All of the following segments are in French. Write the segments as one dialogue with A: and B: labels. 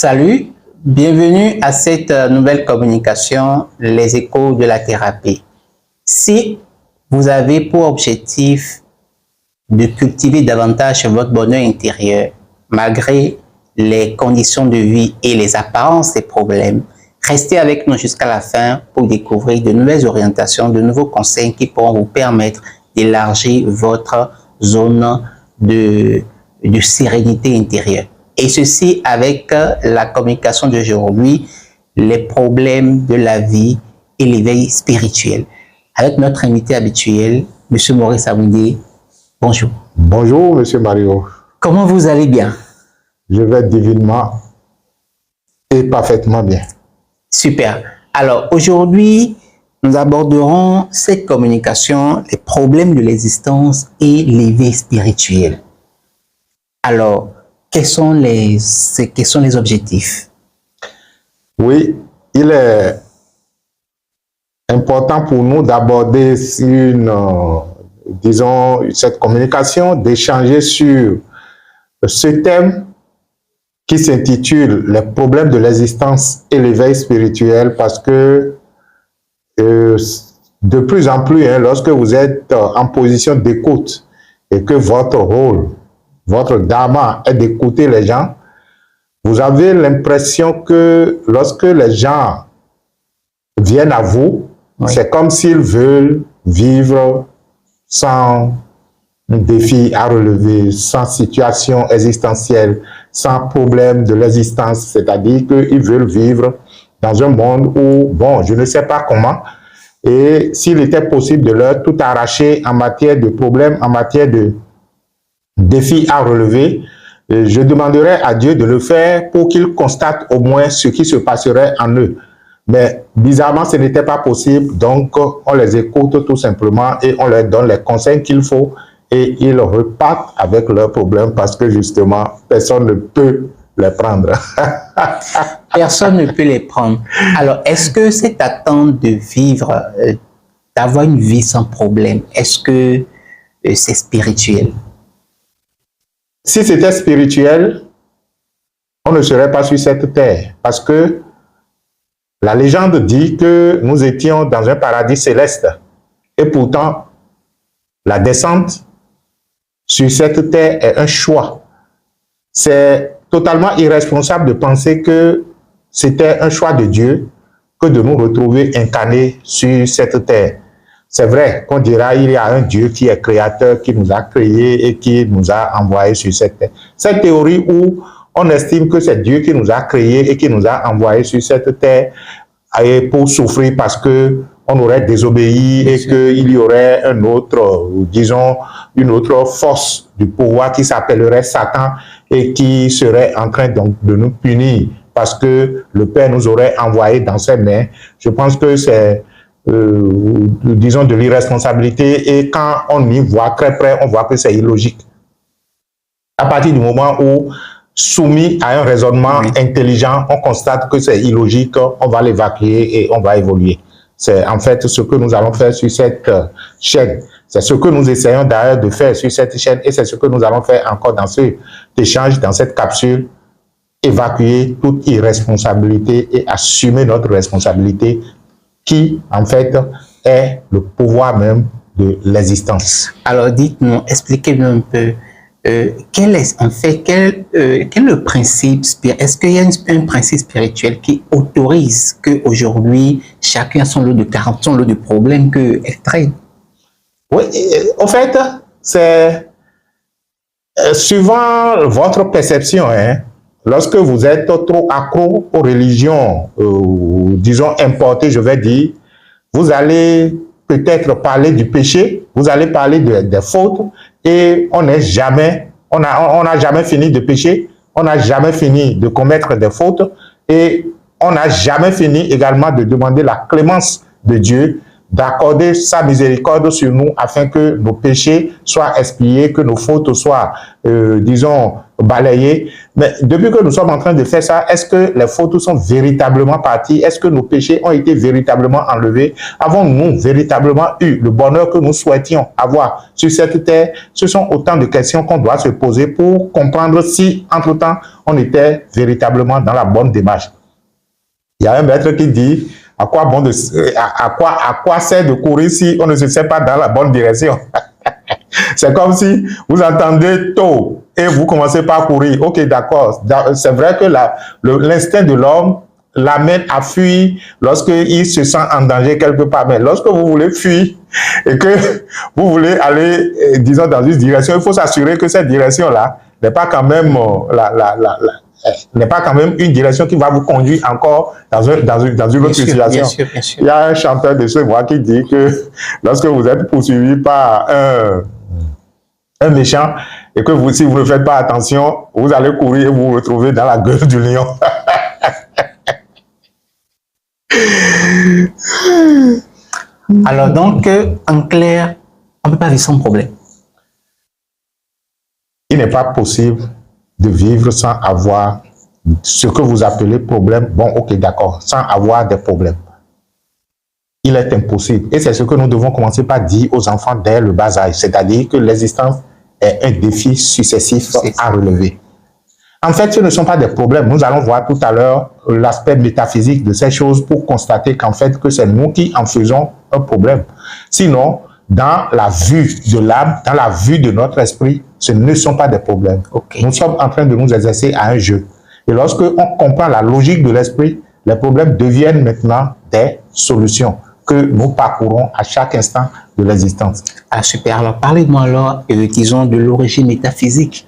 A: Salut, bienvenue à cette nouvelle communication, les échos de la thérapie. Si vous avez pour objectif de cultiver davantage votre bonheur intérieur, malgré les conditions de vie et les apparences des problèmes, restez avec nous jusqu'à la fin pour découvrir de nouvelles orientations, de nouveaux conseils qui pourront vous permettre d'élargir votre zone de sérénité intérieure. Et ceci avec la communication d'aujourd'hui, les problèmes de la vie et l'éveil spirituel. Avec notre invité habituel, M. Maurice Amoundé. Bonjour.
B: Bonjour, M. Mario.
A: Comment vous allez bien?
B: Je vais divinement et parfaitement bien.
A: Super. Alors, aujourd'hui, nous aborderons cette communication, les problèmes de l'existence et l'éveil spirituel. Alors, quels sont les objectifs?
B: Oui, il est important pour nous d'aborder cette communication, d'échanger sur ce thème qui s'intitule « Les problèmes de l'existence et l'éveil spirituel » parce que de plus en plus, lorsque vous êtes en position d'écoute et que votre rôle, votre dharma est d'écouter les gens, vous avez l'impression que lorsque les gens viennent à vous, oui, c'est comme s'ils veulent vivre sans défi à relever, sans situation existentielle, sans problème de l'existence, c'est-à-dire qu'ils veulent vivre dans un monde où, bon, je ne sais pas comment, et s'il était possible de leur tout arracher en matière de problèmes, en matière de défis à relever, je demanderais à Dieu de le faire pour qu'il constate au moins ce qui se passerait en eux. Mais bizarrement, ce n'était pas possible, donc on les écoute tout simplement et on leur donne les conseils qu'il faut et ils repartent avec leurs problèmes parce que justement, personne ne peut les prendre.
A: Personne ne peut les prendre. Alors, est-ce que cette attente de vivre, d'avoir une vie sans problème, est-ce que c'est spirituel?
B: Si c'était spirituel, on ne serait pas sur cette terre parce que la légende dit que nous étions dans un paradis céleste et pourtant la descente sur cette terre est un choix. C'est totalement irresponsable de penser que c'était un choix de Dieu que de nous retrouver incarnés sur cette terre. C'est vrai qu'on dira il y a un Dieu qui est créateur, qui nous a créés et qui nous a envoyés sur cette terre. Cette théorie où on estime que c'est Dieu qui nous a créés et qui nous a envoyés sur cette terre pour souffrir parce que on aurait désobéi et qu'il y aurait un autre, disons, une autre force du pouvoir qui s'appellerait Satan et qui serait en train donc de nous punir parce que le Père nous aurait envoyés dans ses mains. Je pense que c'est disons de l'irresponsabilité et quand on y voit très près, on voit que c'est illogique. À partir du moment où, soumis à un raisonnement intelligent, on constate que c'est illogique, on va l'évacuer et on va évoluer. C'est en fait ce que nous allons faire sur cette chaîne. C'est ce que nous essayons d'ailleurs de faire sur cette chaîne et c'est ce que nous allons faire encore dans cet échange, dans cette capsule, évacuer toute irresponsabilité et assumer notre responsabilité qui, en fait, est le pouvoir même de l'existence.
A: Alors, dites-nous, expliquez-nous un peu, quel est le principe spirituel? Est-ce qu'il y a un principe spirituel qui autorise qu'aujourd'hui, chacun a son lot de carences, son lot de problèmes qu'elle traîne?
B: Oui, en fait, c'est suivant votre perception, lorsque vous êtes trop accro aux religions, disons importées, je vais dire, vous allez peut-être parler du péché, vous allez parler des fautes, et on n'a jamais fini de pécher, on n'a jamais fini de commettre des fautes, et on n'a jamais fini également de demander la clémence de Dieu. d'accorder sa miséricorde sur nous afin que nos péchés soient expiés, que nos fautes soient, disons, balayées. Mais depuis que nous sommes en train de faire ça, est-ce que les fautes sont véritablement parties? Est-ce que nos péchés ont été véritablement enlevés? Avons-nous véritablement eu le bonheur que nous souhaitions avoir sur cette terre? Ce sont autant de questions qu'on doit se poser pour comprendre si, entre-temps, on était véritablement dans la bonne démarche. Il y a un maître qui dit, à quoi sert de courir si on ne se sait pas dans la bonne direction? C'est comme si vous entendez tôt et vous commencez par courir. Ok, d'accord. C'est vrai que l'instinct de l'homme l'amène à fuir lorsqu'il se sent en danger quelque part. Mais lorsque vous voulez fuir et que vous voulez aller, disons, dans une direction, il faut s'assurer que cette direction-là n'est pas quand même n'est pas quand même une direction qui va vous conduire encore dans une autre situation.
A: Bien sûr, bien sûr.
B: Il y a un chanteur de ce mois qui dit que lorsque vous êtes poursuivi par un méchant et que si vous ne faites pas attention, vous allez courir et vous vous retrouvez dans la gueule du lion.
A: Alors donc, en clair, on ne peut pas vivre sans problème.
B: Il n'est pas possible de vivre sans avoir ce que vous appelez problème. Bon, ok, d'accord, sans avoir des problèmes. Il est impossible. Et c'est ce que nous devons commencer par dire aux enfants dès le bas âge. C'est-à-dire que l'existence est un défi successif à relever. En fait, ce ne sont pas des problèmes. Nous allons voir tout à l'heure l'aspect métaphysique de ces choses pour constater qu'en fait, que c'est nous qui en faisons un problème. Sinon, dans la vue de l'âme, dans la vue de notre esprit, ce ne sont pas des problèmes. Okay. Nous sommes en train de nous exercer à un jeu. Et lorsque on comprend la logique de l'esprit, les problèmes deviennent maintenant des solutions que nous parcourons à chaque instant de l'existence.
A: Ah, super. Alors, parlez-moi alors, disons, de l'origine métaphysique.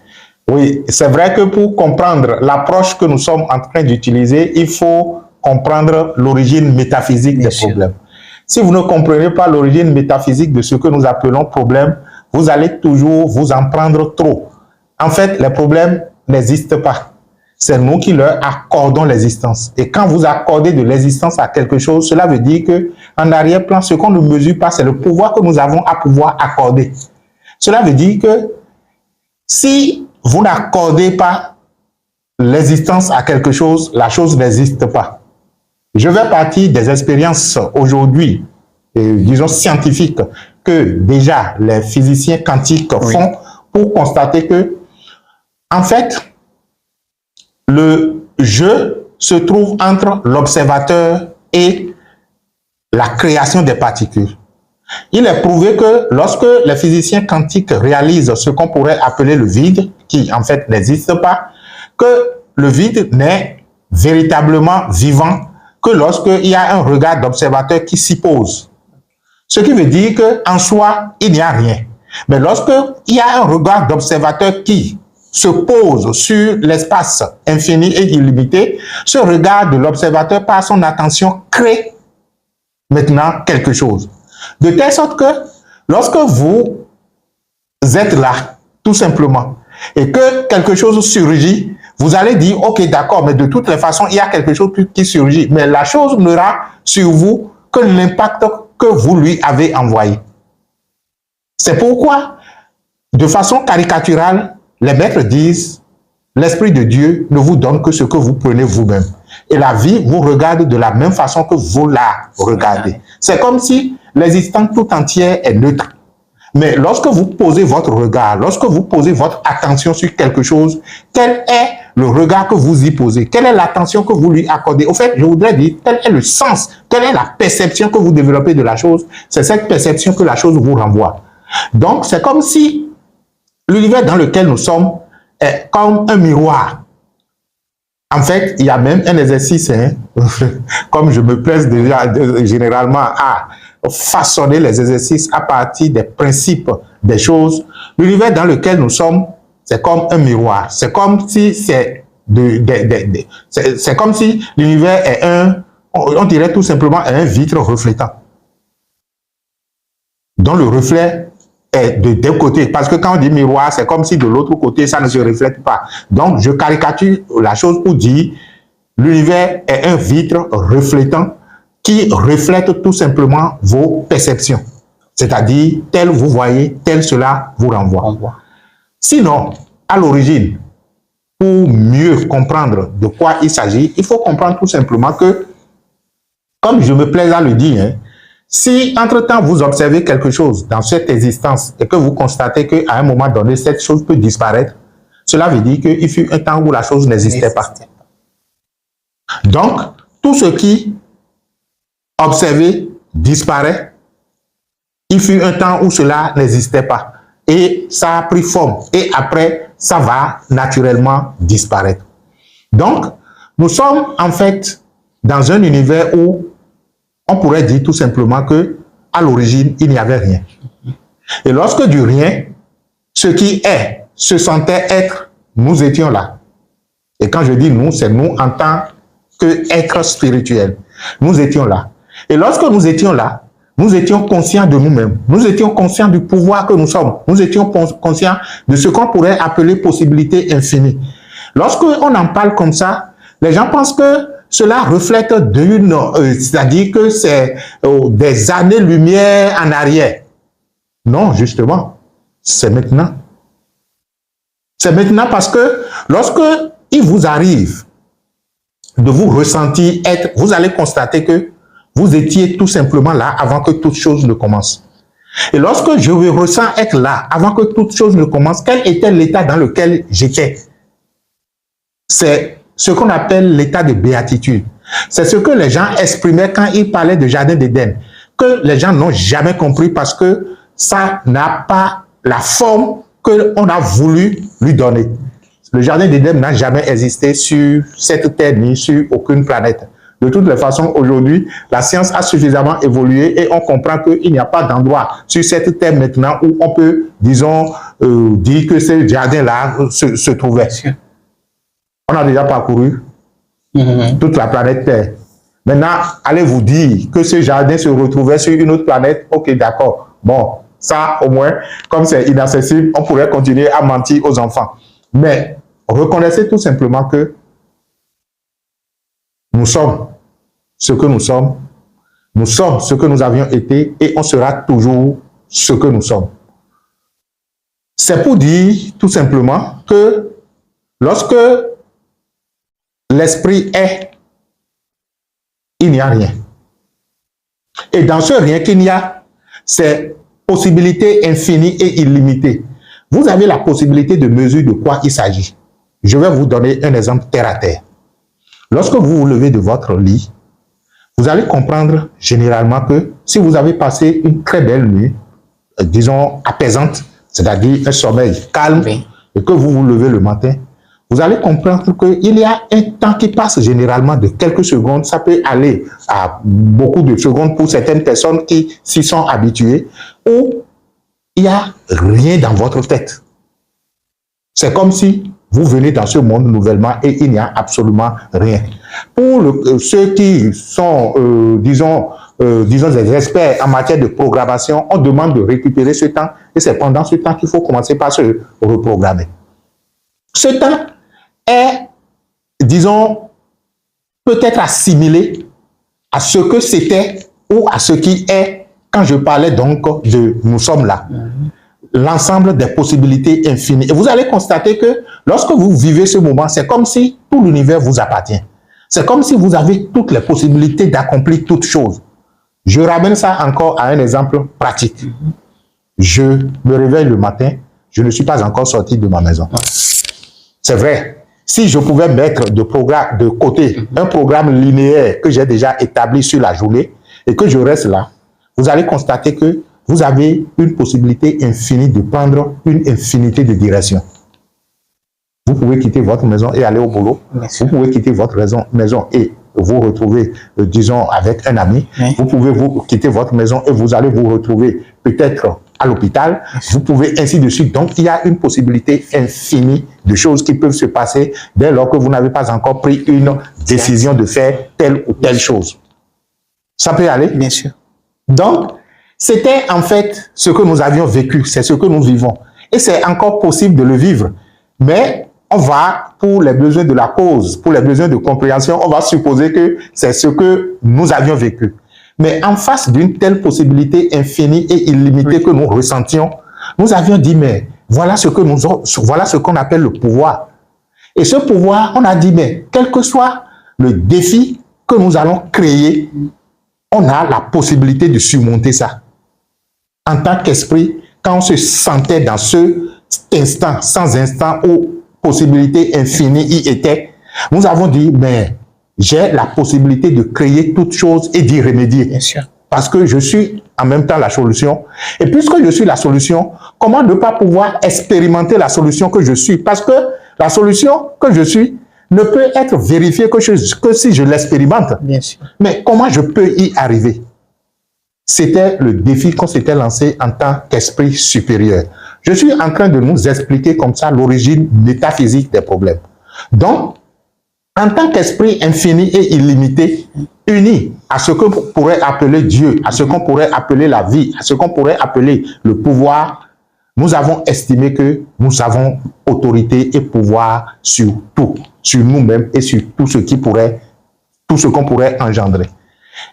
B: Oui, c'est vrai que pour comprendre l'approche que nous sommes en train d'utiliser, il faut comprendre l'origine métaphysique des problèmes. Si vous ne comprenez pas l'origine métaphysique de ce que nous appelons problème, vous allez toujours vous en prendre trop. En fait, les problèmes n'existent pas. C'est nous qui leur accordons l'existence. Et quand vous accordez de l'existence à quelque chose, cela veut dire que en arrière-plan, ce qu'on ne mesure pas, c'est le pouvoir que nous avons à pouvoir accorder. Cela veut dire que si vous n'accordez pas l'existence à quelque chose, la chose n'existe pas. Je vais partir des expériences aujourd'hui, disons scientifiques, que déjà les physiciens quantiques font pour constater que, en fait, le jeu se trouve entre l'observateur et la création des particules. Il est prouvé que lorsque les physiciens quantiques réalisent ce qu'on pourrait appeler le vide, qui en fait n'existe pas, que le vide n'est véritablement vivant que lorsqu'il y a un regard d'observateur qui s'y pose. Ce qui veut dire qu'en soi, il n'y a rien. Mais lorsqu'il y a un regard d'observateur qui se pose sur l'espace infini et illimité, ce regard de l'observateur, par son attention, crée maintenant quelque chose. De telle sorte que lorsque vous êtes là, tout simplement, et que quelque chose surgit, vous allez dire, ok, d'accord, mais de toutes les façons, il y a quelque chose qui surgit. Mais la chose n'aura sur vous que l'impact que vous lui avez envoyé. C'est pourquoi, de façon caricaturale, les maîtres disent, l'Esprit de Dieu ne vous donne que ce que vous prenez vous-même. Et la vie vous regarde de la même façon que vous la regardez. C'est comme si l'existence tout entière est neutre. Mais lorsque vous posez votre regard, lorsque vous posez votre attention sur quelque chose, quel est le regard que vous y posez? Quelle est l'attention que vous lui accordez? Au fait, je voudrais dire, quel est le sens, quelle est la perception que vous développez de la chose? C'est cette perception que la chose vous renvoie. Donc, c'est comme si l'univers dans lequel nous sommes est comme un miroir. En fait, il y a même un exercice, hein, comme je me plaise déjà généralement à façonner les exercices à partir des principes des choses. L'univers dans lequel nous sommes, c'est comme un miroir. C'est comme si c'est comme si l'univers est on dirait tout simplement un vitre reflétant. Dont le reflet est de deux côtés. Parce que quand on dit miroir, c'est comme si de l'autre côté, ça ne se reflète pas. Donc, je caricature la chose pour dire l'univers est un vitre reflétant qui reflète tout simplement vos perceptions. C'est-à-dire, tel vous voyez, tel cela vous renvoie. Sinon, à l'origine, pour mieux comprendre de quoi il s'agit, il faut comprendre tout simplement que, comme je me plais à le dire, hein, si entre-temps vous observez quelque chose dans cette existence et que vous constatez qu'à un moment donné, cette chose peut disparaître, cela veut dire qu'il fut un temps où la chose n'existait pas. Donc, tout ce qui observé disparaît, il fut un temps où cela n'existait pas. Et ça a pris forme. Et après, ça va naturellement disparaître. Donc, nous sommes en fait dans un univers où on pourrait dire tout simplement que à l'origine, il n'y avait rien. Et lorsque du rien, ce qui est, se sentait être, nous étions là. Et quand je dis nous, c'est nous en tant qu'être spirituel. Nous étions là. Et lorsque nous étions là, nous étions conscients de nous-mêmes. Nous étions conscients du pouvoir que nous sommes. Nous étions conscients de ce qu'on pourrait appeler possibilité infinie. Lorsqu'on en parle comme ça, les gens pensent que cela reflète d'une, c'est-à-dire que c'est des années-lumière en arrière. Non, justement, c'est maintenant. C'est maintenant parce que lorsque il vous arrive de vous ressentir être, vous allez constater que vous étiez tout simplement là avant que toute chose ne commence. Et lorsque je me ressens être là avant que toute chose ne commence, quel était l'état dans lequel j'étais? C'est ce qu'on appelle l'état de béatitude. C'est ce que les gens exprimaient quand ils parlaient de Jardin d'Éden, que les gens n'ont jamais compris parce que ça n'a pas la forme qu'on a voulu lui donner. Le Jardin d'Éden n'a jamais existé sur cette terre ni sur aucune planète. De toutes les façons, aujourd'hui, la science a suffisamment évolué et on comprend qu'il n'y a pas d'endroit sur cette terre maintenant où on peut, disons, dire que ce jardin-là se trouvait. On a déjà parcouru toute la planète Terre. Maintenant, allez vous dire que ce jardin se retrouvait sur une autre planète. Ok, d'accord. Bon, ça, au moins, comme c'est inaccessible, on pourrait continuer à mentir aux enfants. Mais reconnaissez tout simplement que nous sommes ce que nous sommes ce que nous avions été et on sera toujours ce que nous sommes. C'est pour dire tout simplement que lorsque l'esprit est, il n'y a rien. Et dans ce rien qu'il y a, c'est possibilité infinie et illimitée. Vous avez la possibilité de mesurer de quoi il s'agit. Je vais vous donner un exemple terre à terre. Lorsque vous vous levez de votre lit, vous allez comprendre généralement que si vous avez passé une très belle nuit, disons apaisante, c'est-à-dire un sommeil calme, et que vous vous levez le matin, vous allez comprendre qu'il y a un temps qui passe généralement de quelques secondes. Ça peut aller à beaucoup de secondes pour certaines personnes qui s'y sont habituées, où il n'y a rien dans votre tête. C'est comme si vous venez dans ce monde nouvellement et il n'y a absolument rien. Pour ceux qui sont, disons, des experts en matière de programmation, on demande de récupérer ce temps et c'est pendant ce temps qu'il faut commencer par se reprogrammer. Ce temps est, disons, peut-être assimilé à ce que c'était ou à ce qui est quand je parlais donc de « nous sommes là ». L'ensemble des possibilités infinies. Et vous allez constater que lorsque vous vivez ce moment, c'est comme si tout l'univers vous appartient. C'est comme si vous avez toutes les possibilités d'accomplir toutes choses. Je ramène ça encore à un exemple pratique. Je me réveille le matin, je ne suis pas encore sorti de ma maison. C'est vrai. Si je pouvais mettre de côté un programme linéaire que j'ai déjà établi sur la journée et que je reste là, vous allez constater que vous avez une possibilité infinie de prendre une infinité de directions. Vous pouvez quitter votre maison et aller au boulot. Vous pouvez quitter votre maison et vous retrouver, disons, avec un ami. Vous pouvez quitter votre maison et vous allez vous retrouver peut-être à l'hôpital. Vous pouvez ainsi de suite. Donc, il y a une possibilité infinie de choses qui peuvent se passer dès lors que vous n'avez pas encore pris une décision de faire telle ou telle chose. Ça peut aller?
A: Bien sûr.
B: Donc, c'était en fait ce que nous avions vécu, c'est ce que nous vivons. Et c'est encore possible de le vivre. Mais on va, pour les besoins de la cause, pour les besoins de compréhension, on va supposer que c'est ce que nous avions vécu. Mais en face d'une telle possibilité infinie et illimitée que nous ressentions, nous avions dit, mais voilà ce qu'on appelle le pouvoir. Et ce pouvoir, on a dit, mais quel que soit le défi que nous allons créer, on a la possibilité de surmonter ça. En tant qu'esprit, quand on se sentait dans cet instant, sans instant où possibilité infinie y était, nous avons dit, mais j'ai la possibilité de créer toute chose et d'y remédier.
A: Bien sûr.
B: Parce que je suis en même temps la solution. Et puisque je suis la solution, comment ne pas pouvoir expérimenter la solution que je suis? Parce que la solution que je suis ne peut être vérifiée que si je l'expérimente.
A: Bien sûr.
B: Mais comment je peux y arriver? C'était le défi qu'on s'était lancé en tant qu'esprit supérieur. Je suis en train de nous expliquer comme ça l'origine métaphysique des problèmes. Donc, en tant qu'esprit infini et illimité, uni à ce qu'on pourrait appeler Dieu, à ce qu'on pourrait appeler la vie, à ce qu'on pourrait appeler le pouvoir, nous avons estimé que nous avons autorité et pouvoir sur tout, sur nous-mêmes et sur tout ce qu'on pourrait engendrer.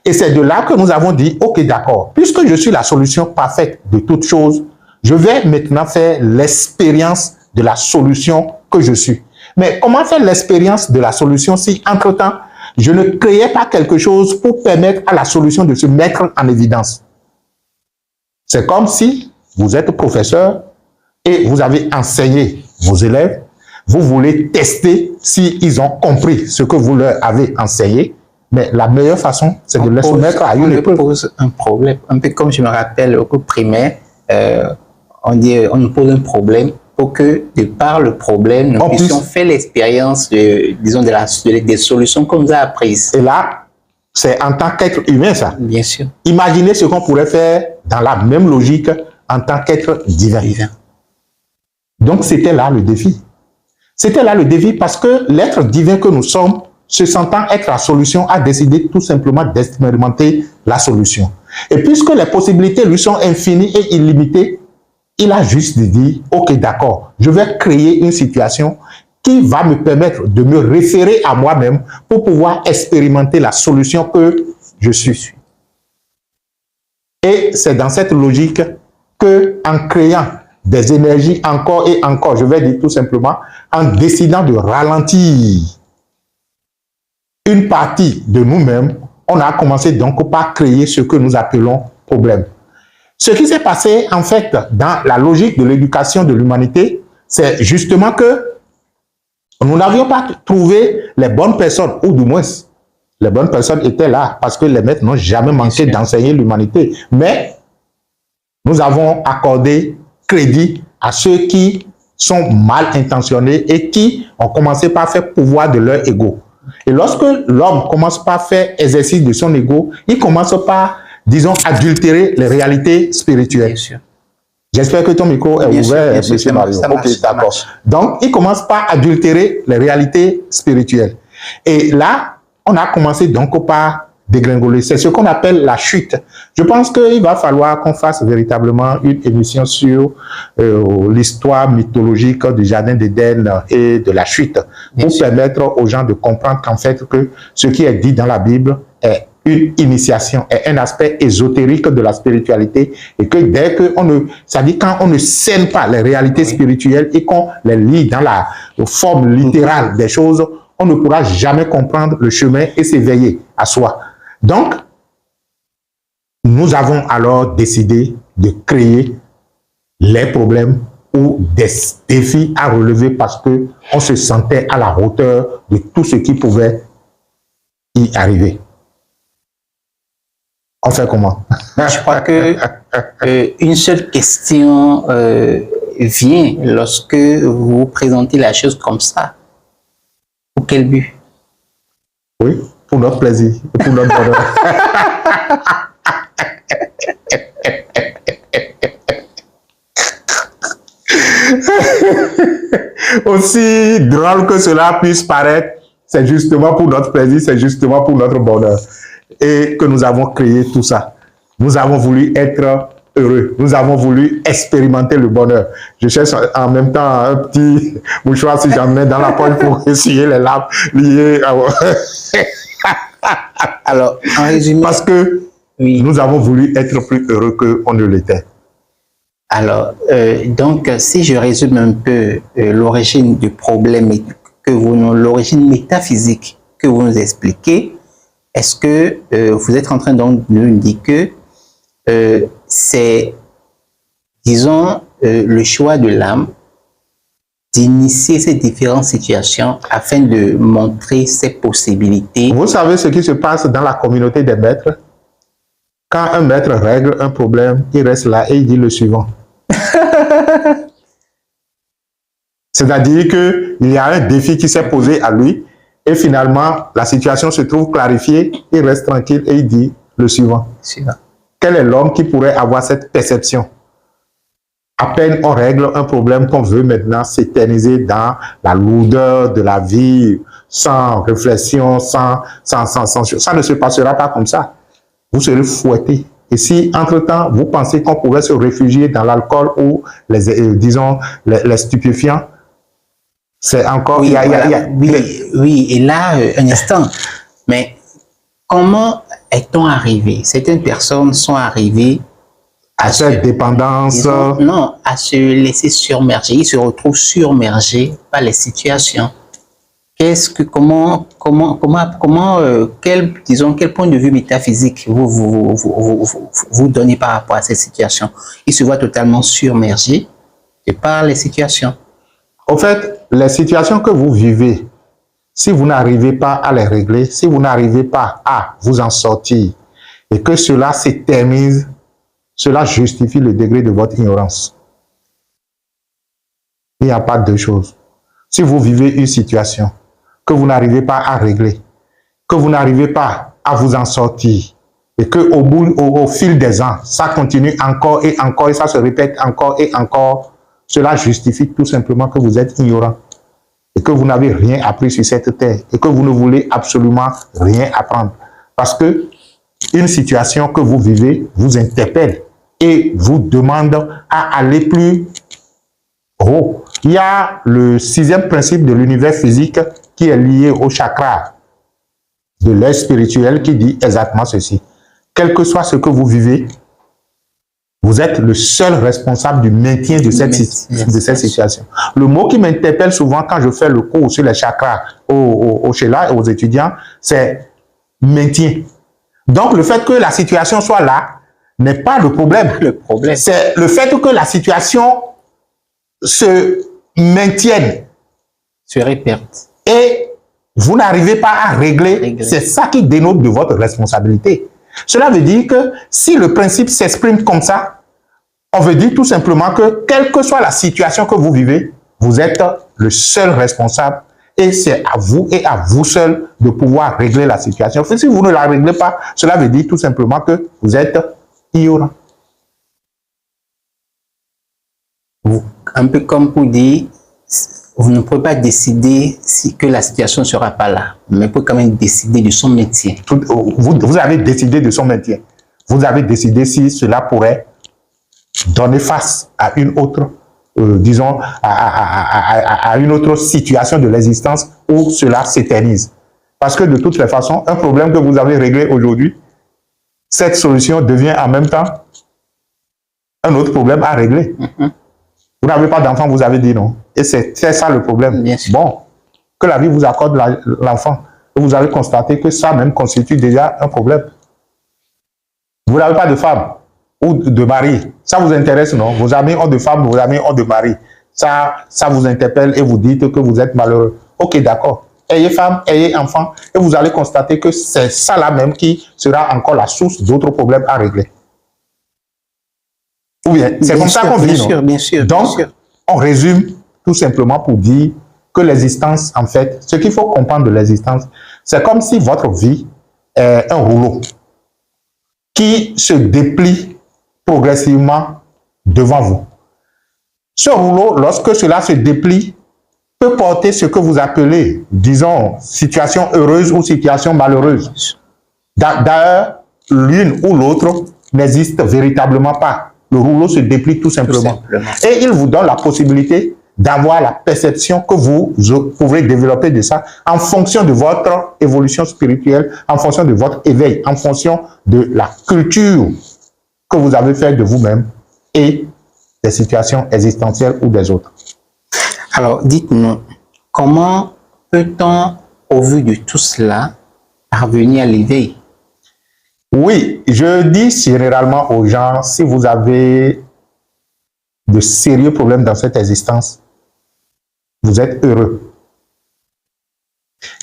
B: Et c'est de là que nous avons dit, ok, d'accord, puisque je suis la solution parfaite de toutes choses, je vais maintenant faire l'expérience de la solution que je suis. Mais comment faire l'expérience de la solution si, entre-temps, je ne créais pas quelque chose pour permettre à la solution de se mettre en évidence? C'est comme si vous êtes professeur et vous avez enseigné vos élèves, vous voulez tester s'ils ont compris ce que vous leur avez enseigné, mais la meilleure façon, c'est de les soumettre à une épreuve.
A: On pose un problème, un peu comme je me rappelle au cours primaire, on nous pose un problème pour que, de par le problème, nous puissions faire l'expérience, disons, des solutions qu'on nous a apprises.
B: Et là, c'est en tant qu'être humain, ça.
A: Bien sûr.
B: Imaginez ce qu'on pourrait faire dans la même logique en tant qu'être divin. Donc, c'était là le défi. C'était là le défi parce que l'être divin que nous sommes, se sentant être la solution, a décidé tout simplement d'expérimenter la solution. Et puisque les possibilités lui sont infinies et illimitées, il a juste dit, ok, d'accord, je vais créer une situation qui va me permettre de me référer à moi-même pour pouvoir expérimenter la solution que je suis. Et c'est dans cette logique que, en créant des énergies encore et encore, je vais dire tout simplement, en décidant de ralentir une partie de nous-mêmes, on a commencé donc par créer ce que nous appelons problème. Ce qui s'est passé, en fait, dans la logique de l'éducation de l'humanité, c'est justement que nous n'avions pas trouvé les bonnes personnes, ou du moins, les bonnes personnes étaient là, parce que les maîtres n'ont jamais manqué d'enseigner l'humanité. Mais nous avons accordé crédit à ceux qui sont mal intentionnés et qui ont commencé par faire pouvoir de leur ego. Et lorsque l'homme commence par faire exercice de son ego, il commence par, disons, adultérer les réalités spirituelles. J'espère que ton micro est ouvert, monsieur Mario. Ok, d'accord. Donc, il commence par adultérer les réalités spirituelles. Et là, on a commencé donc par dégringoler. C'est ce qu'on appelle la chute. Je pense qu'il va falloir qu'on fasse véritablement une émission sur l'histoire mythologique du jardin d'Éden et de la chute, pour permettre aux gens de comprendre qu'en fait, que ce qui est dit dans la Bible est une initiation, est un aspect ésotérique de la spiritualité, et que dès qu'on ne, c'est-à-dire quand on ne scène pas les réalités spirituelles et qu'on les lit dans la forme littérale des choses, on ne pourra jamais comprendre le chemin et s'éveiller à soi. Donc, nous avons alors décidé de créer les problèmes ou des défis à relever parce que on se sentait à la hauteur de tout ce qui pouvait y arriver. On fait comment?
A: Je crois que une seule question vient lorsque vous présentez la chose comme ça. Pour quel but?
B: Oui, pour notre plaisir, pour notre bonheur. Aussi drôle que cela puisse paraître, c'est justement pour notre plaisir, c'est justement pour notre bonheur. Et que nous avons créé tout ça. Nous avons voulu être heureux. Nous avons voulu expérimenter le bonheur. Je cherche en même temps un petit mouchoir si j'en mets dans la poche pour essuyer les larmes liées à...
A: Alors, en résumé...
B: Parce que
A: oui.
B: Nous avons voulu être plus heureux qu'on ne l'était.
A: Alors, donc, si je résume un peu l'origine du problème, l'origine métaphysique que vous nous expliquez, est-ce que vous êtes en train donc de nous dire que c'est, disons, le choix de l'âme d'initier ces différentes situations afin de montrer ses possibilités?
B: Vous savez ce qui se passe dans la communauté des maîtres? Quand un maître règle un problème, il reste là et il dit le suivant. C'est-à-dire qu'il y a un défi qui s'est posé à lui et finalement, la situation se trouve clarifiée, il reste tranquille et il dit le suivant. Quel est l'homme qui pourrait avoir cette perception? À peine on règle un problème qu'on veut maintenant s'éterniser dans la lourdeur de la vie, sans réflexion, ça ne se passera pas comme ça. Vous serez fouetté. Et si, entre-temps, vous pensez qu'on pourrait se réfugier dans l'alcool ou, disons, les stupéfiants, c'est encore...
A: Oui, oui, et là, un instant, mais comment est-on arrivé? Certaines personnes sont arrivées à
B: cette dépendance...
A: Disons, non, à se laisser surmerger. Ils se retrouvent surmergés par les situations. Quel point de vue métaphysique vous donnez par rapport à cette situation? Ils se voient totalement submergés par les situations.
B: En fait, les situations que vous vivez, si vous n'arrivez pas à les régler, si vous n'arrivez pas à vous en sortir et que cela s'éternise, cela justifie le degré de votre ignorance. Il n'y a pas deux choses. Si vous vivez une situation que vous n'arrivez pas à régler, que vous n'arrivez pas à vous en sortir, et au fil des ans, ça continue encore et ça se répète encore et encore, cela justifie tout simplement que vous êtes ignorant et que vous n'avez rien appris sur cette terre et que vous ne voulez absolument rien apprendre. Parce que une situation que vous vivez vous interpelle et vous demande à aller plus haut. Il y a le 6e principe de l'univers physique qui est lié au chakra de l'être spirituel qui dit exactement ceci. Quel que soit ce que vous vivez, vous êtes le seul responsable du maintien de cette situation. Le mot qui m'interpelle souvent quand je fais le cours sur les chakras au Sheila et aux étudiants, c'est maintien. Donc le fait que la situation soit là n'est pas le problème.
A: Le problème,
B: c'est le fait que la situation se maintienne.
A: Se répète.
B: Et vous n'arrivez pas à régler. C'est ça qui dénote de votre responsabilité. Cela veut dire que si le principe s'exprime comme ça, on veut dire tout simplement que quelle que soit la situation que vous vivez, vous êtes le seul responsable et c'est à vous et à vous seul de pouvoir régler la situation. Si vous ne la réglez pas, cela veut dire tout simplement que vous êtes ignorant.
A: Un peu comme pour dire, vous ne pouvez pas décider que la situation ne sera pas là, mais vous pouvez quand même décider de son maintien.
B: Vous avez décidé de son maintien. Vous avez décidé si cela pourrait donner face à une autre, disons, à une autre situation de l'existence où cela s'éternise. Parce que de toutes les façons, un problème que vous avez réglé aujourd'hui, cette solution devient en même temps un autre problème à régler. Vous n'avez pas d'enfant, vous avez dit non. Et c'est ça le problème. Bon, que la vie vous accorde l'enfant. Vous allez constater que ça même constitue déjà un problème. Vous n'avez pas de femme ou de mari. Ça vous intéresse, non? Vos amis ont de femmes, vos amis ont de mari. Ça vous interpelle et vous dites que vous êtes malheureux. Ok, d'accord. Ayez femme, ayez enfant. Et vous allez constater que c'est ça là même qui sera encore la source d'autres problèmes à régler. Ou bien, c'est comme ça qu'on vit, non?
A: Bien sûr.
B: Donc, on résume tout simplement pour dire que l'existence, en fait, ce qu'il faut comprendre de l'existence, c'est comme si votre vie est un rouleau qui se déplie progressivement devant vous. Ce rouleau, lorsque cela se déplie, peut porter ce que vous appelez, disons, situation heureuse ou situation malheureuse. D'ailleurs, l'une ou l'autre n'existe véritablement pas. le rouleau se déplie tout simplement. Et il vous donne la possibilité d'avoir la perception que vous pourrez développer de ça en fonction de votre évolution spirituelle, en fonction de votre éveil, en fonction de la culture que vous avez faite de vous-même et des situations existentielles ou des autres.
A: Alors, dites-nous, comment peut-on, au vu de tout cela, parvenir à l'éveil?
B: Oui, je dis généralement aux gens, si vous avez de sérieux problèmes dans cette existence, vous êtes heureux.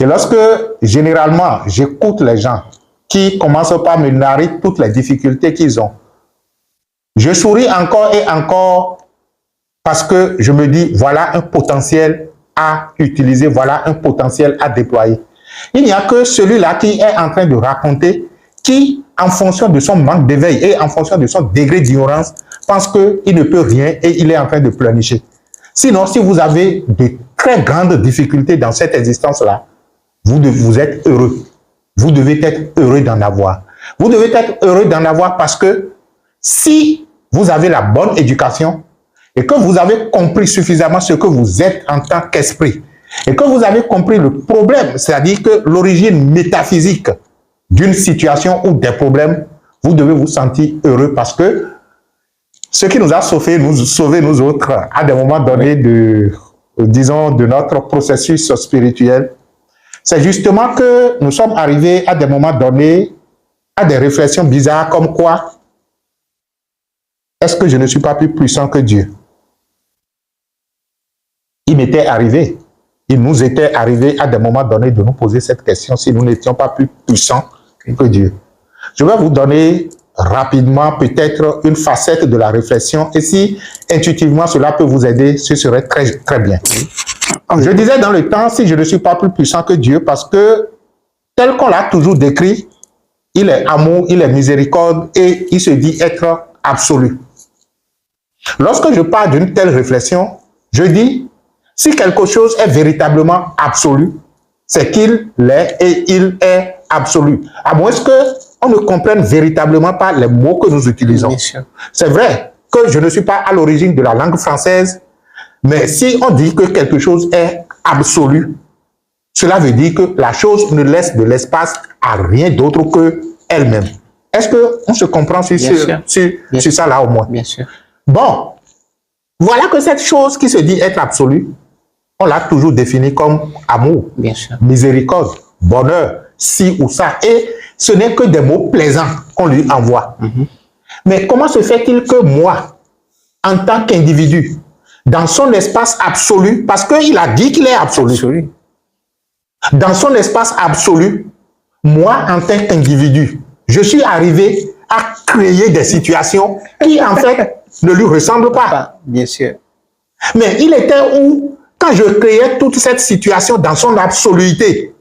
B: Et lorsque, généralement, j'écoute les gens qui commencent par me narrer toutes les difficultés qu'ils ont, je souris encore et encore parce que je me dis, voilà un potentiel à utiliser, voilà un potentiel à déployer. Il n'y a que celui-là qui est en train de raconter, qui, en fonction de son manque d'éveil et en fonction de son degré d'ignorance, pense qu'il ne peut rien et il est en train de pleurnicher. Sinon, si vous avez de très grandes difficultés dans cette existence-là, vous êtes heureux. Vous devez être heureux d'en avoir. Vous devez être heureux d'en avoir parce que si vous avez la bonne éducation et que vous avez compris suffisamment ce que vous êtes en tant qu'esprit et que vous avez compris le problème, c'est-à-dire que l'origine métaphysique d'une situation ou des problèmes, vous devez vous sentir heureux parce que ce qui nous a sauvés, nous autres, à des moments donnés de notre processus spirituel, c'est justement que nous sommes arrivés à des moments donnés à des réflexions bizarres comme quoi est-ce que je ne suis pas plus puissant que Dieu? Il m'était arrivé, il nous était arrivé à des moments donnés de nous poser cette question si nous n'étions pas plus puissants que Dieu. Je vais vous donner rapidement peut-être une facette de la réflexion et si intuitivement cela peut vous aider, ce serait très, très bien. Je disais dans le temps, si je ne suis pas plus puissant que Dieu, parce que tel qu'on l'a toujours décrit, il est amour, il est miséricorde et il se dit être absolu. Lorsque je parle d'une telle réflexion, je dis, si quelque chose est véritablement absolu, c'est qu'il l'est et il est absolu. À moins qu'on ne comprenne véritablement pas les mots que nous utilisons. C'est vrai que je ne suis pas à l'origine de la langue française, mais si on dit que quelque chose est absolu, cela veut dire que la chose ne laisse de l'espace à rien d'autre qu'elle-même. Est-ce qu'on se comprend sur ça là au moins?
A: Bien sûr.
B: Bon, voilà que cette chose qui se dit être absolue, on l'a toujours définie comme amour,
A: bien sûr,
B: miséricorde, bonheur, ci ou ça. Et ce n'est que des mots plaisants qu'on lui envoie. Mais comment se fait-il que moi, en tant qu'individu, dans son espace absolu, parce qu'il a dit qu'il est absolu, dans son espace absolu, moi, en tant qu'individu, je suis arrivé à créer des situations qui, en fait, ne lui ressemblent pas.
A: Bien sûr.
B: Mais il était où quand je créais toute cette situation dans son absoluité?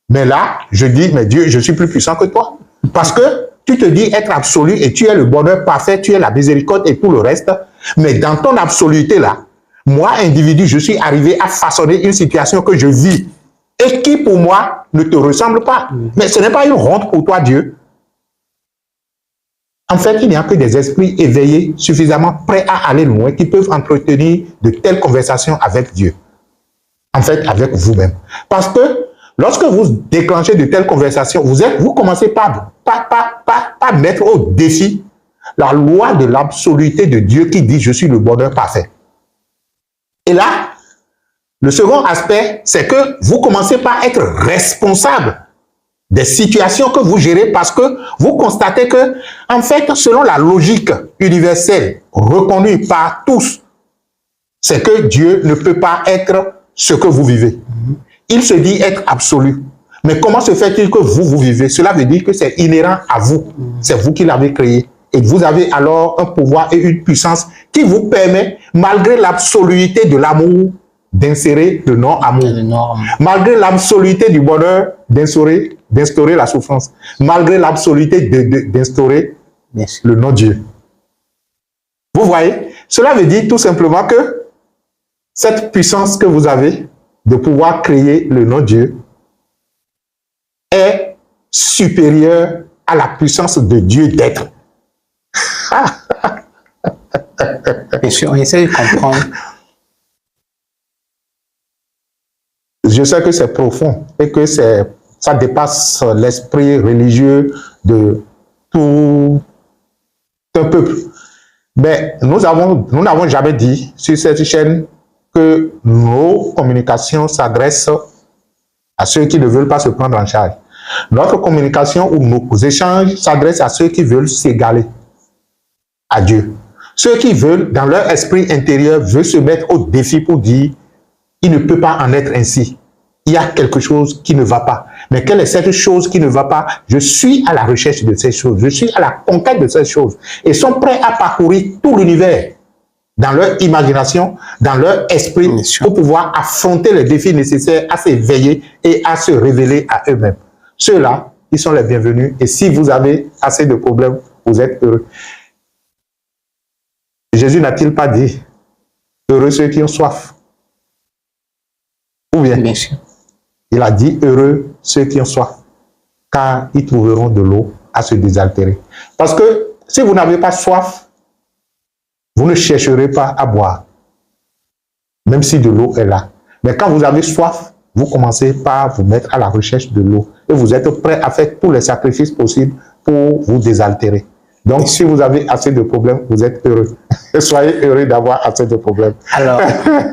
B: Mais là, je dis, mais Dieu, je suis plus puissant que toi. Parce que tu te dis être absolu et tu es le bonheur parfait, tu es la miséricorde et tout le reste. Mais dans ton absoluité là, moi, individu, je suis arrivé à façonner une situation que je vis et qui, pour moi, ne te ressemble pas. Mais ce n'est pas une honte pour toi, Dieu. En fait, il n'y a que des esprits éveillés, suffisamment prêts à aller loin, qui peuvent entretenir de telles conversations avec Dieu. En fait, avec vous-même. Parce que lorsque vous déclenchez de telles conversations, vous commencez par mettre au défi la loi de l'absoluté de Dieu qui dit « Je suis le bonheur parfait ». Et là, le second aspect, c'est que vous commencez par être responsable des situations que vous gérez parce que vous constatez que, en fait, selon la logique universelle reconnue par tous, c'est que Dieu ne peut pas être ce que vous vivez. Il se dit être absolu. Mais comment se fait-il que vous vivez? Cela veut dire que c'est inhérent à vous. C'est vous qui l'avez créé. Et vous avez alors un pouvoir et une puissance qui vous permet, malgré l'absoluité de l'amour, d'insérer le non-amour. Malgré l'absoluité du bonheur, d'instaurer la souffrance. Malgré l'absoluité d'instaurer le non-Dieu. Vous voyez? Cela veut dire tout simplement que cette puissance que vous avez de pouvoir créer le non-Dieu est supérieure à la puissance de Dieu d'être.
A: Bien sûr, on essaie de comprendre.
B: Je sais que c'est profond et que ça dépasse l'esprit religieux de tout un peuple. Mais nous n'avons jamais dit sur cette chaîne que nos communications s'adressent à ceux qui ne veulent pas se prendre en charge. Notre communication ou nos échanges s'adressent à ceux qui veulent s'égaler à Dieu. Ceux qui veulent, dans leur esprit intérieur, veulent se mettre au défi pour dire il ne peut pas en être ainsi. Il y a quelque chose qui ne va pas. Mais quelle est cette chose qui ne va pas? Je suis à la recherche de ces choses. Je suis à la conquête de ces choses. Et sont prêts à parcourir tout l'univers dans leur imagination, dans leur esprit, pour pouvoir affronter les défis nécessaires à s'éveiller et à se révéler à eux-mêmes. Ceux-là, ils sont les bienvenus. Et si vous avez assez de problèmes, vous êtes heureux. Jésus n'a-t-il pas dit heureux ceux qui ont soif? Ou bien, il a dit heureux ceux qui ont soif, car ils trouveront de l'eau à se désaltérer. Parce que si vous n'avez pas soif, vous ne chercherez pas à boire, même si de l'eau est là. Mais quand vous avez soif, vous commencez par vous mettre à la recherche de l'eau et vous êtes prêt à faire tous les sacrifices possibles pour vous désaltérer. Donc, si vous avez assez de problèmes, vous êtes heureux. Soyez heureux d'avoir assez de problèmes.
A: Alors,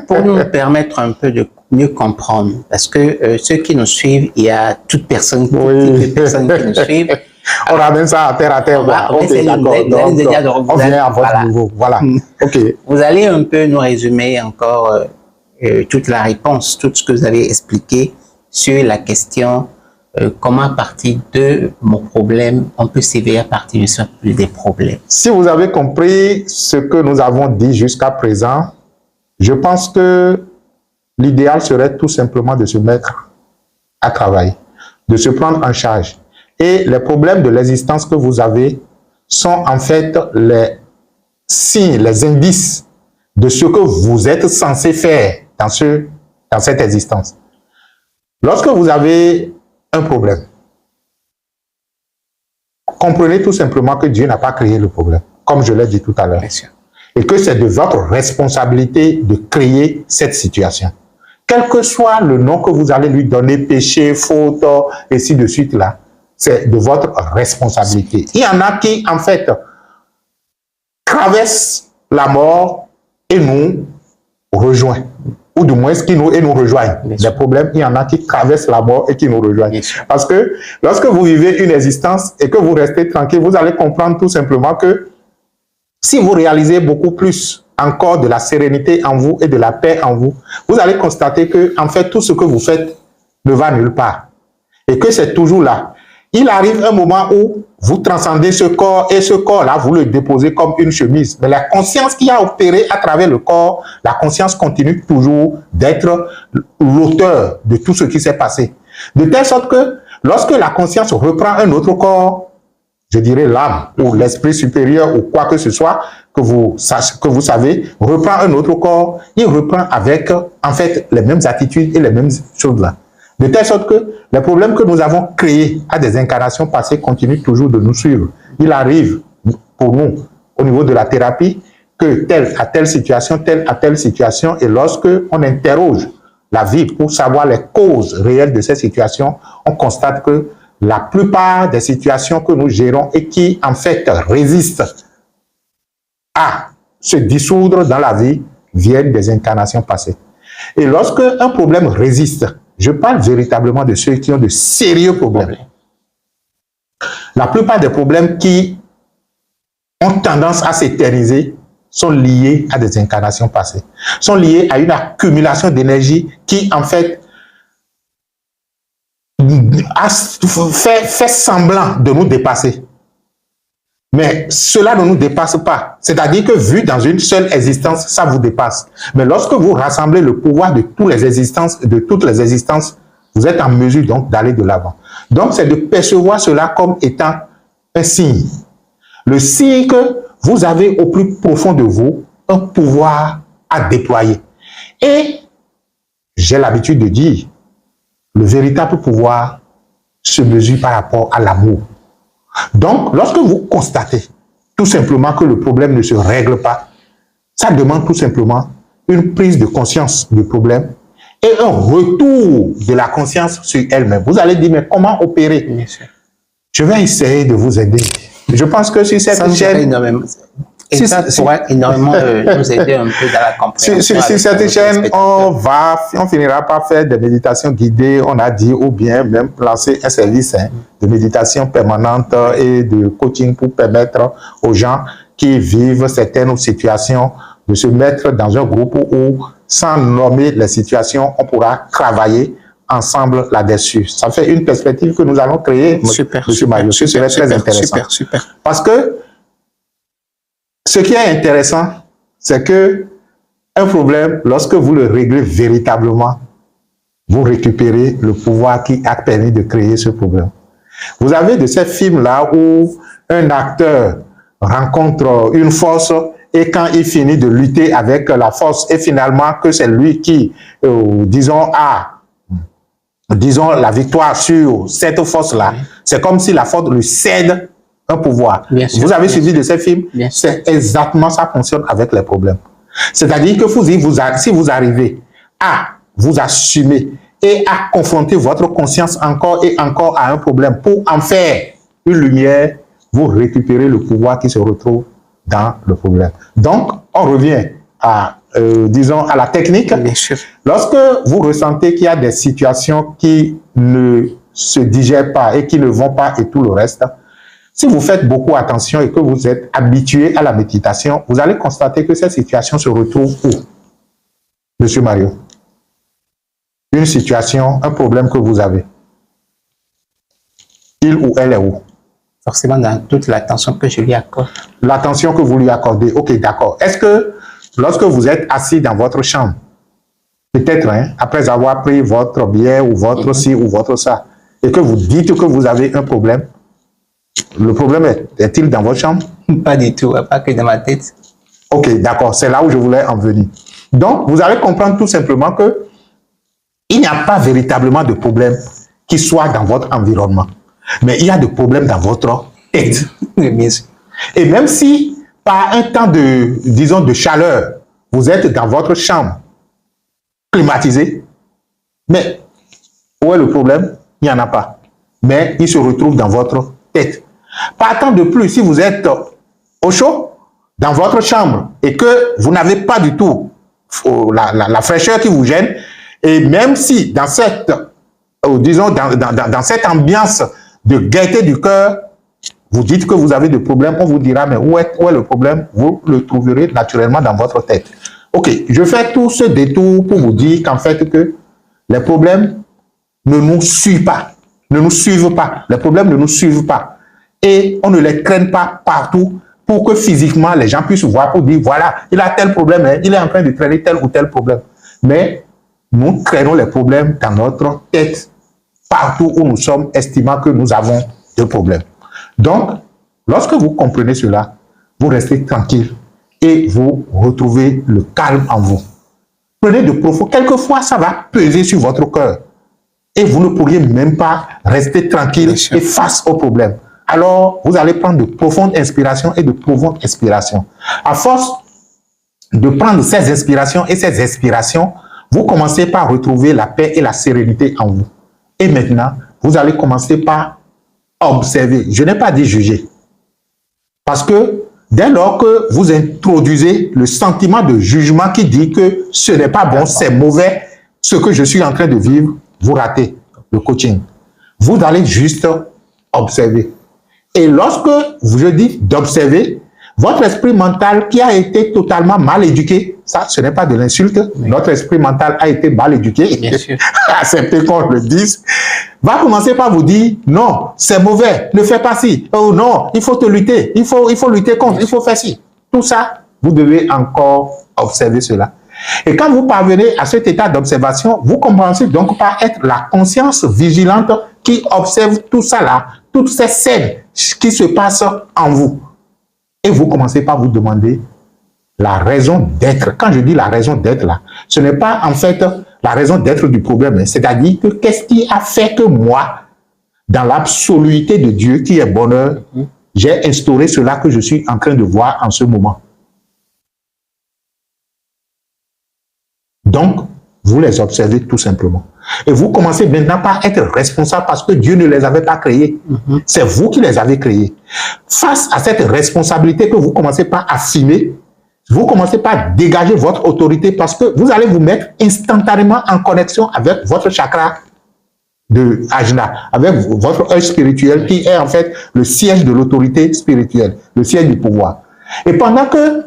A: pour nous permettre un peu de mieux comprendre, parce que ceux qui nous suivent, il y a toutes personnes, toutes les personnes qui nous suivent.
B: On ramène ça à terre.
A: On va essayer de
B: on vient à votre niveau. Voilà. Okay.
A: Vous allez un peu nous résumer encore toute la réponse, tout ce que vous avez expliqué sur la question comment à partir de mon problème, on peut s'éveiller à partir de ça plus des problèmes.
B: Si vous avez compris ce que nous avons dit jusqu'à présent, je pense que l'idéal serait tout simplement de se mettre à travailler, de se prendre en charge. Et les problèmes de l'existence que vous avez sont en fait les signes, les indices de ce que vous êtes censé faire dans cette existence. Lorsque vous avez un problème, comprenez tout simplement que Dieu n'a pas créé le problème, comme je l'ai dit tout à l'heure. Et que c'est de votre responsabilité de créer cette situation. Quel que soit le nom que vous allez lui donner, péché, faute, et ainsi de suite là, c'est de votre responsabilité. Il y en a qui, en fait, traversent la mort et nous rejoignent. Ou du moins, qui nous rejoignent. Les problèmes, il y en a qui traversent la mort et qui nous rejoignent. Parce que lorsque vous vivez une existence et que vous restez tranquille, vous allez comprendre tout simplement que si vous réalisez beaucoup plus encore de la sérénité en vous et de la paix en vous, vous allez constater que, en fait, tout ce que vous faites ne va nulle part. Et que c'est toujours là. Il arrive un moment où vous transcendez ce corps et ce corps-là, vous le déposez comme une chemise. Mais la conscience qui a opéré à travers le corps, la conscience continue toujours d'être l'auteur de tout ce qui s'est passé. De telle sorte que lorsque la conscience reprend un autre corps, je dirais l'âme ou l'esprit supérieur ou quoi que ce soit que vous savez, reprend un autre corps, il reprend avec en fait les mêmes attitudes et les mêmes choses là. De telle sorte que les problèmes que nous avons créés à des incarnations passées continuent toujours de nous suivre. Il arrive pour nous, au niveau de la thérapie, que telle à telle situation, et lorsque on interroge la vie pour savoir les causes réelles de ces situations, on constate que la plupart des situations que nous gérons et qui, en fait, résistent à se dissoudre dans la vie viennent des incarnations passées. Et lorsque un problème résiste, je parle véritablement de ceux qui ont de sérieux problèmes. La plupart des problèmes qui ont tendance à s'éterniser sont liés à des incarnations passées, sont liés à une accumulation d'énergie qui, en fait, fait semblant de nous dépasser. Mais cela ne nous dépasse pas. C'est-à-dire que vu dans une seule existence, ça vous dépasse. Mais lorsque vous rassemblez le pouvoir de toutes les existences, vous êtes en mesure donc d'aller de l'avant. Donc c'est de percevoir cela comme étant un signe. Le signe que vous avez au plus profond de vous un pouvoir à déployer. Et j'ai l'habitude de dire, le véritable pouvoir se mesure par rapport à l'amour. Donc, lorsque vous constatez tout simplement que le problème ne se règle pas, Ça demande tout simplement une prise de conscience du problème et un retour de la conscience sur elle-même. Vous allez dire, mais comment opérer?
A: Bien sûr.
B: Je vais essayer de vous aider. Je pense que sur cette chaîne...
A: énormément. Et ça pourra énormément nous aider un peu dans la compréhension.
B: Sur cette chaîne, on finira par faire des méditations guidées, on a dit, ou bien même lancer un service de méditation permanente et de coaching pour permettre aux gens qui vivent certaines situations de se mettre dans un groupe où, sans nommer les situations, on pourra travailler ensemble là-dessus. Ça fait une perspective que nous allons créer, Monsieur Mario. Ce serait très intéressant.
A: Super.
B: Parce que ce qui est intéressant, c'est que un problème, lorsque vous le réglez véritablement, vous récupérez le pouvoir qui a permis de créer ce problème. Vous avez de ces films-là où un acteur rencontre une force et quand il finit de lutter avec la force et finalement que c'est lui qui, disons, a la victoire sur cette force-là, c'est comme si la force lui cède un pouvoir. Vous avez suivi de ces films? C'est exactement ça fonctionne avec les problèmes. C'est-à-dire que si vous arrivez à vous assumer et à confronter votre conscience encore et encore à un problème pour en faire une lumière, vous récupérez le pouvoir qui se retrouve dans le problème. Donc, on revient à, disons, à la technique. Lorsque vous ressentez qu'il y a des situations qui ne se digèrent pas et qui ne vont pas et tout le reste, si vous faites beaucoup attention et que vous êtes habitué à la méditation, vous allez constater que cette situation se retrouve où, Monsieur Mario? Une situation, un problème que vous avez. Il ou elle est où?
A: Forcément dans toute l'attention que je lui accorde.
B: L'attention que vous lui accordez, ok, d'accord. Est-ce que lorsque vous êtes assis dans votre chambre, peut-être après avoir pris votre bière ou votre ci ou votre ça, et que vous dites que vous avez un problème, le problème est-il dans votre chambre?
A: Pas du tout, pas que dans ma tête.
B: Ok, d'accord, c'est là où je voulais en venir. Donc, vous allez comprendre tout simplement que il n'y a pas véritablement de problème qui soit dans votre environnement. Mais il y a des problèmes dans votre tête. Et même si, par un temps de, disons, de chaleur, vous êtes dans votre chambre climatisée, mais où est le problème? Il n'y en a pas. Mais il se retrouve dans votre tête. Par temps de plus, si vous êtes au chaud, dans votre chambre, et que vous n'avez pas du tout la fraîcheur qui vous gêne, et même si dans cette, disons, dans cette ambiance de gaieté du cœur, vous dites que vous avez des problèmes, on vous dira, mais où est le problème? Vous le trouverez naturellement dans votre tête. Ok, je fais tout ce détour pour vous dire qu'en fait, que les problèmes ne nous suivent pas. Ne nous suivent pas. Les problèmes ne nous suivent pas. Et on ne les traîne pas partout pour que physiquement, les gens puissent voir pour dire, voilà, il a tel problème, il est en train de traîner tel ou tel problème. Mais nous traînons les problèmes dans notre tête, partout où nous sommes, estimant que nous avons des problèmes. Donc, lorsque vous comprenez cela, vous restez tranquille et vous retrouvez le calme en vous. Prenez de profond. Quelquefois, ça va peser sur votre cœur et vous ne pourriez même pas rester tranquille et face au problème. Alors, vous allez prendre de profondes inspirations et de profondes expirations. À force de prendre ces inspirations et ces expirations, vous commencez par retrouver la paix et la sérénité en vous. Et maintenant, vous allez commencer par observer. Je n'ai pas dit juger. Parce que dès lors que vous introduisez le sentiment de jugement qui dit que ce n'est pas bon, c'est mauvais, ce que je suis en train de vivre, vous ratez le coaching. Vous allez juste observer. Et lorsque je dis d'observer, votre esprit mental qui a été totalement mal éduqué, ça, ce n'est pas de l'insulte, notre esprit mental a été mal éduqué, acceptez qu'on le dise, va commencer par vous dire, non, c'est mauvais, ne fais pas ci, oh non, il faut te lutter, il faut lutter contre, il faut faire ci. Tout ça, vous devez encore observer cela. Et quand vous parvenez à cet état d'observation, vous commencez donc par être la conscience vigilante qui observe tout ça là, toutes ces scènes qui se passent en vous. Et vous commencez par vous demander la raison d'être. Quand je dis la raison d'être là, ce n'est pas en fait la raison d'être du problème. C'est-à-dire que qu'est-ce qui a fait que moi, dans l'absoluité de Dieu qui est bonheur, j'ai instauré cela que je suis en train de voir en ce moment. Donc, vous les observez tout simplement. Et vous commencez maintenant par être responsable parce que Dieu ne les avait pas créés. C'est vous qui les avez créés. Face à cette responsabilité que vous commencez par assumer, vous commencez par dégager votre autorité parce que vous allez vous mettre instantanément en connexion avec votre chakra de Ajna, avec votre œil spirituel qui est en fait le siège de l'autorité spirituelle, le siège du pouvoir. Et pendant que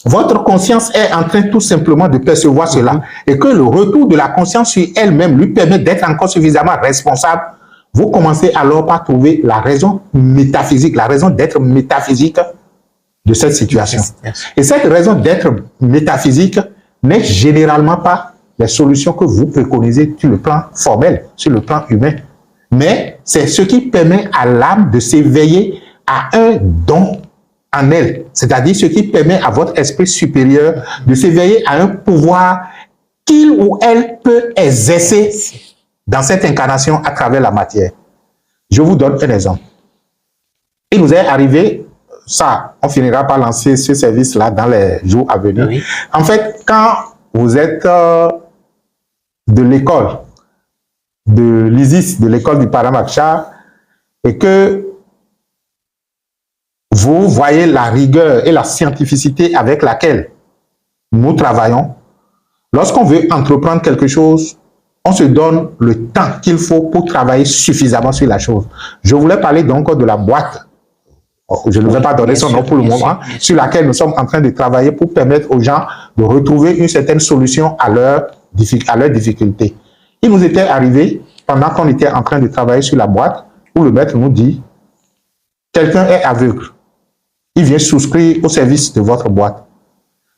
B: votre conscience est en train tout simplement de percevoir cela et que le retour de la conscience sur elle-même lui permet d'être encore suffisamment responsable, vous commencez alors par trouver la raison métaphysique, la raison d'être métaphysique de cette situation. Et cette raison d'être métaphysique n'est généralement pas les solutions que vous préconisez sur le plan formel, sur le plan humain, mais c'est ce qui permet à l'âme de s'éveiller à un don en elle, c'est-à-dire ce qui permet à votre esprit supérieur de s'éveiller à un pouvoir qu'il ou elle peut exercer dans cette incarnation à travers la matière. Je vous donne un exemple. Il nous est arrivé, ça, on finira par lancer ce service-là dans les jours à venir. Oui. En fait, quand vous êtes de l'école, de l'ISIS, de l'école du Paramaksha, et que vous voyez la rigueur et la scientificité avec laquelle nous travaillons, lorsqu'on veut entreprendre quelque chose, on se donne le temps qu'il faut pour travailler suffisamment sur la chose. Je voulais parler donc de la boîte, je ne vais pas donner son nom pour le moment, sur laquelle nous sommes en train de travailler pour permettre aux gens de retrouver une certaine solution à leurs difficultés. Il nous était arrivé, pendant qu'on était en train de travailler sur la boîte, où le maître nous dit, quelqu'un est aveugle. Il vient souscrire au service de votre boîte.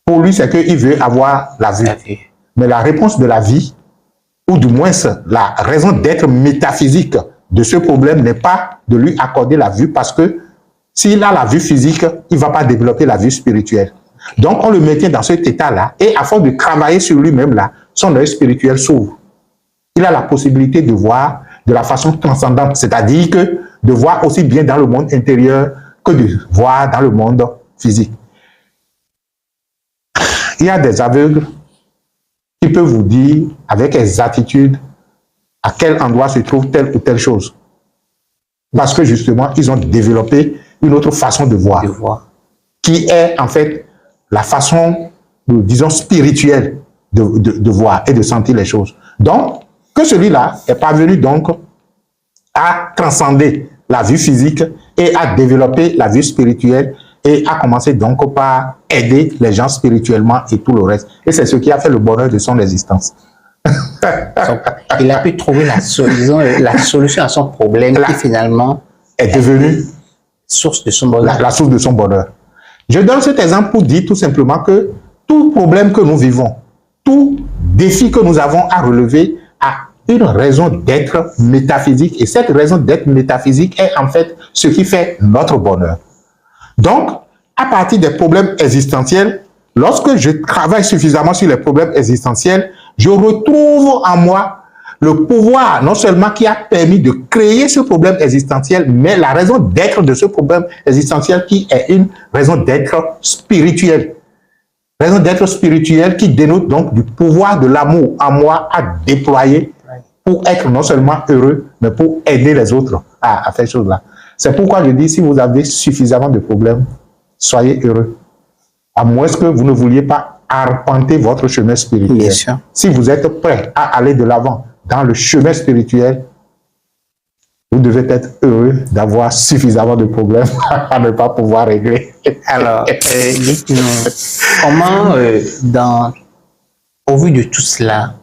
B: Pour lui, c'est qu'il veut avoir la vue. Mais la réponse de la vie, ou du moins la raison d'être métaphysique de ce problème n'est pas de lui accorder la vue parce que s'il a la vue physique, il ne va pas développer la vue spirituelle. Donc, on le maintient dans cet état-là et à force de travailler sur lui-même là, son œil spirituel s'ouvre. Il a la possibilité de voir de la façon transcendante, c'est-à-dire que de voir aussi bien dans le monde intérieur que de voir dans le monde physique. Il y a des aveugles qui peuvent vous dire avec exactitude à quel endroit se trouve telle ou telle chose. Parce que justement, ils ont développé une autre façon de voir. Qui est en fait la façon, disons, spirituelle de voir et de sentir les choses. Donc, que celui-là est parvenu donc à transcender la vue physique et à développer la vue spirituelle et à commencer donc par aider les gens spirituellement et tout le reste. Et c'est ce qui a fait le bonheur de son existence.
A: Donc, il a pu trouver la solution à son problème qui finalement
B: est devenue
A: source de son bonheur.
B: La source de son bonheur. Je donne cet exemple pour dire tout simplement que tout problème que nous vivons, tout défi que nous avons à relever a une raison d'être métaphysique. Et cette raison d'être métaphysique est en fait ce qui fait notre bonheur. Donc, à partir des problèmes existentiels, lorsque je travaille suffisamment sur les problèmes existentiels, je retrouve en moi le pouvoir, non seulement qui a permis de créer ce problème existentiel, mais la raison d'être de ce problème existentiel qui est une raison d'être spirituelle. Raison d'être spirituelle qui dénote donc du pouvoir de l'amour en moi à déployer pour être non seulement heureux, mais pour aider les autres à faire ces choses-là. C'est pourquoi je dis, si vous avez suffisamment de problèmes, soyez heureux. À moins que vous ne vouliez pas arpenter votre chemin spirituel. Si vous êtes prêt à aller de l'avant dans le chemin spirituel, vous devez être heureux d'avoir suffisamment de problèmes à ne pas pouvoir régler.
A: Alors, dites-nous, comment, au vu de tout cela,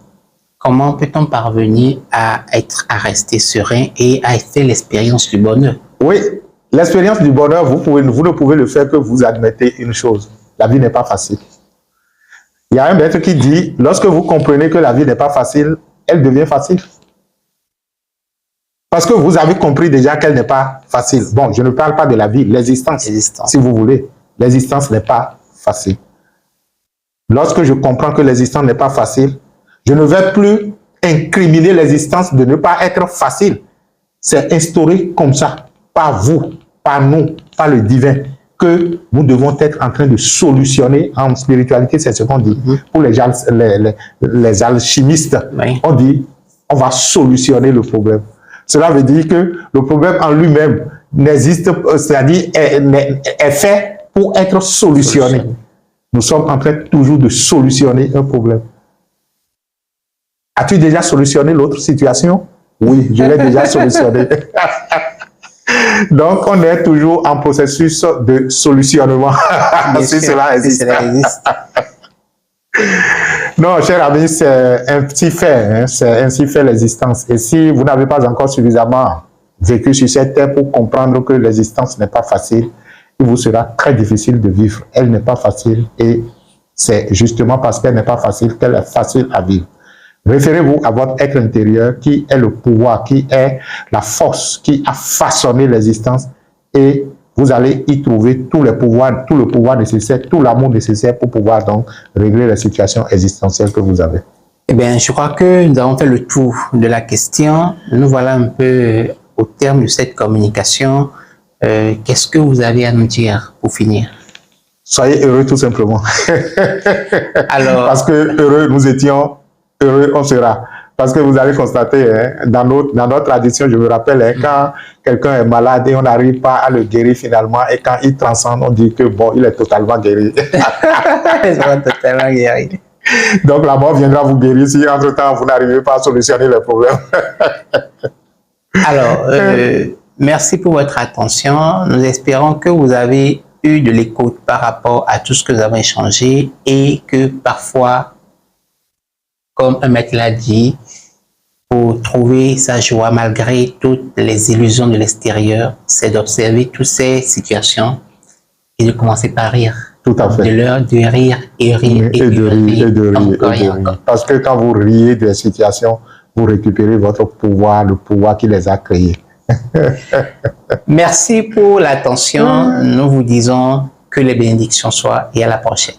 A: comment peut-on parvenir à rester serein et à faire l'expérience du bonheur?
B: Oui, l'expérience du bonheur, vous ne pouvez le faire que vous admettez une chose. La vie n'est pas facile. Il y a un maître qui dit, lorsque vous comprenez que la vie n'est pas facile, elle devient facile. Parce que vous avez compris déjà qu'elle n'est pas facile. Bon, je ne parle pas de la vie, l'existence, si vous voulez. L'existence n'est pas facile. Lorsque je comprends que l'existence n'est pas facile, je ne vais plus incriminer l'existence de ne pas être facile. C'est instauré comme ça, par vous, par nous, par le divin, que nous devons être en train de solutionner en spiritualité, c'est ce qu'on dit. Pour les alchimistes,
A: Oui.
B: on dit, on va solutionner le problème. Cela veut dire que le problème en lui-même n'existe, c'est-à-dire est fait pour être solutionné. Nous sommes en train toujours de solutionner un problème. As-tu déjà solutionné l'autre situation? Oui, je l'ai déjà solutionné. Donc, on est toujours en processus de solutionnement. Si cela existe. Non, cher ami, c'est un petit fait. Hein, c'est ainsi fait l'existence. Et si vous n'avez pas encore suffisamment vécu sur cette terre pour comprendre que l'existence n'est pas facile, il vous sera très difficile de vivre. Elle n'est pas facile et c'est justement parce qu'elle n'est pas facile qu'elle est facile à vivre. Référez-vous à votre être intérieur qui est le pouvoir, qui est la force, qui a façonné l'existence et vous allez y trouver tout le pouvoir nécessaire, tout l'amour nécessaire pour pouvoir donc régler les situations existentielles que vous avez.
A: Eh bien, je crois que nous avons fait le tour de la question. Nous voilà un peu au terme de cette communication. Qu'est-ce que vous avez à nous dire pour finir?
B: Soyez heureux tout simplement.
A: Alors,
B: parce que heureux nous étions, heureux on sera. Parce que vous allez constater, hein, dans notre tradition, je me rappelle, hein, quand quelqu'un est malade et on n'arrive pas à le guérir finalement, et quand il transcende, on dit que bon, il est totalement guéri.
A: ils sont totalement guéris.
B: Donc la mort viendra vous guérir si entre-temps vous n'arrivez pas à solutionner les problèmes.
A: Alors, merci pour votre attention. Nous espérons que vous avez eu de l'écoute par rapport à tout ce que nous avons échangé et que parfois, comme un maître l'a dit, pour trouver sa joie malgré toutes les illusions de l'extérieur, c'est d'observer toutes ces situations et de commencer par rire.
B: Tout à fait.
A: De rire et rire et de rire.
B: Parce que quand vous riez des situations, vous récupérez votre pouvoir, le pouvoir qui les a créées.
A: Merci pour l'attention. Nous vous disons que les bénédictions soient et à la prochaine.